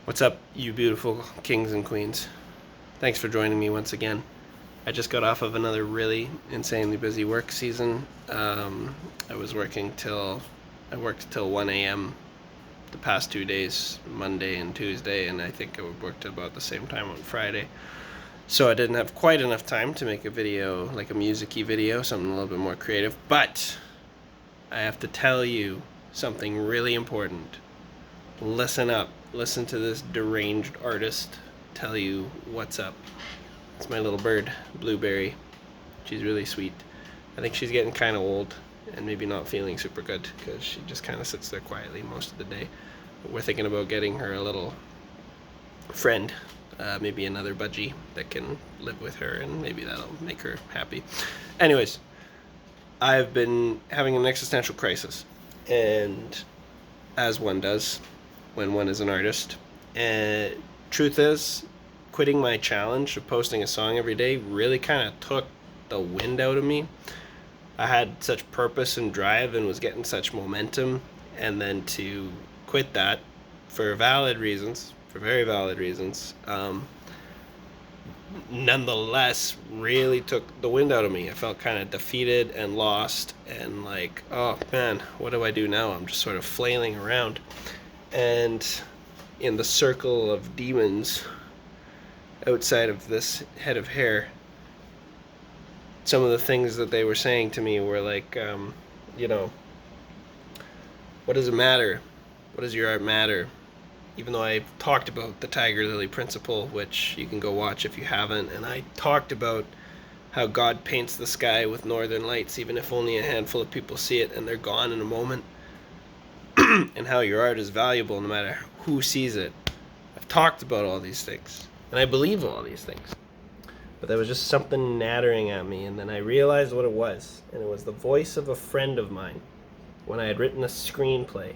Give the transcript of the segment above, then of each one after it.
What's up, you beautiful kings and queens? Thanks for joining me once again. I just got off of another really insanely busy work season. I worked till 1 a.m. the past 2 days, Monday and Tuesday, and I think I worked at about the same time on Friday. So I didn't have quite enough time to make a video, like a music-y video, something a little bit more creative. But I have to tell you something really important. Listen up. Listen to this deranged artist tell you what's up. It's my little bird, Blueberry. She's really sweet. I think she's getting kind of old and maybe not feeling super good because she just kind of sits there quietly most of the day. But we're thinking about getting her a little friend, maybe another budgie that can live with her, and maybe that'll make her happy. Anyways, I've been having an existential crisis, and as one does when one is an artist. And truth is, quitting my challenge of posting a song every day really kind of took the wind out of me. I had such purpose and drive and was getting such momentum, and then to quit that for valid reasons, for very valid reasons, nonetheless really took the wind out of me. I felt kind of defeated and lost and like, oh man, what do I do now? I'm just sort of flailing around. And in the circle of demons outside of this head of hair, some of the things that they were saying to me were like, what does it matter? What does your art matter? Even though I talked about the Tiger Lily Principle, which you can go watch if you haven't, and I talked about how God paints the sky with northern lights, even if only a handful of people see it and they're gone in a moment, and how your art is valuable no matter who sees it. I've talked about all these things, and I believe all these things. But there was just something nattering at me, and then I realized what it was, and it was the voice of a friend of mine when I had written a screenplay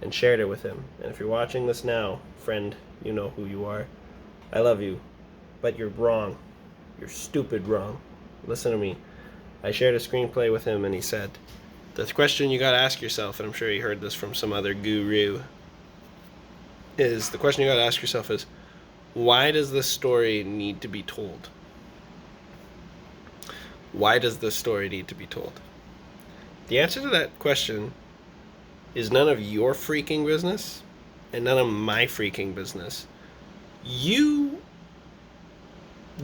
and shared it with him. And if you're watching this now, friend, you know who you are. I love you, but you're wrong. You're stupid wrong. Listen to me. I shared a screenplay with him, and he said, the question you gotta ask yourself, and I'm sure you heard this from some other guru, is the question you gotta ask yourself is, why does this story need to be told? Why does this story need to be told? The answer to that question is none of your freaking business and none of my freaking business. Do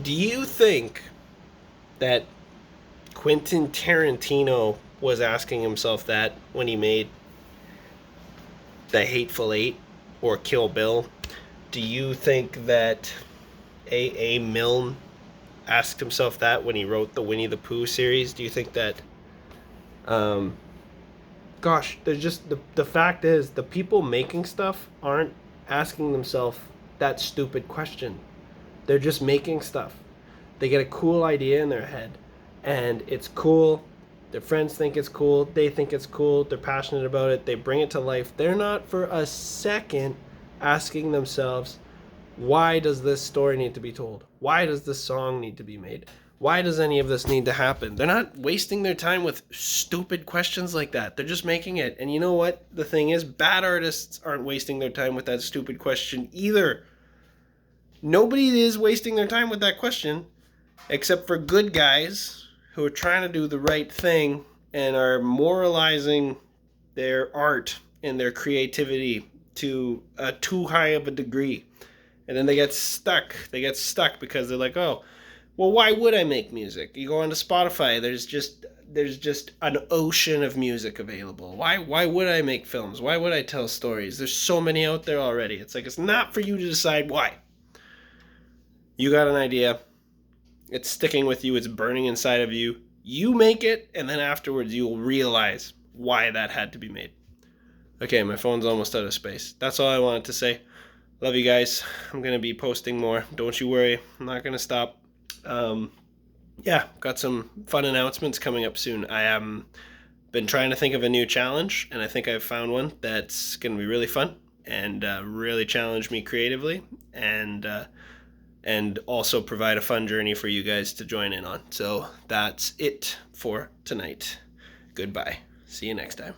you think that Quentin Tarantino was asking himself that when he made The Hateful Eight or Kill Bill? Do you think that A.A. Milne asked himself that when he wrote the Winnie the Pooh series? Do you think that there's just the fact is the people making stuff aren't asking themselves that stupid question. They're just making stuff. They get a cool idea in their head and it's cool. Their friends think it's cool. They think it's cool. They're passionate about it. They bring it to life. They're not for a second asking themselves, why does this story need to be told? Why does this song need to be made? Why does any of this need to happen? They're not wasting their time with stupid questions like that. They're just making it. And you know what? The thing is, bad artists aren't wasting their time with that stupid question either. Nobody is wasting their time with that question except for good guys who are trying to do the right thing and are moralizing their art and their creativity to a too high of a degree. And then they get stuck. They get stuck because they're like, oh, well, why would I make music? You go onto Spotify, there's just an ocean of music available. Why would I make films? Why would I tell stories? There's so many out there already. It's like, it's not for you to decide why. You got an idea. It's sticking with you. It's burning inside of you. You make it, and then afterwards you'll realize why that had to be made. Okay, my phone's almost out of space. That's all I wanted to say. Love you guys. I'm going to be posting more. Don't you worry. I'm not going to stop. Got some fun announcements coming up soon. I am been trying to think of a new challenge, and I think I've found one that's going to be really fun and really challenge me creatively and also provide a fun journey for you guys to join in on. So that's it for tonight. Goodbye. See you next time.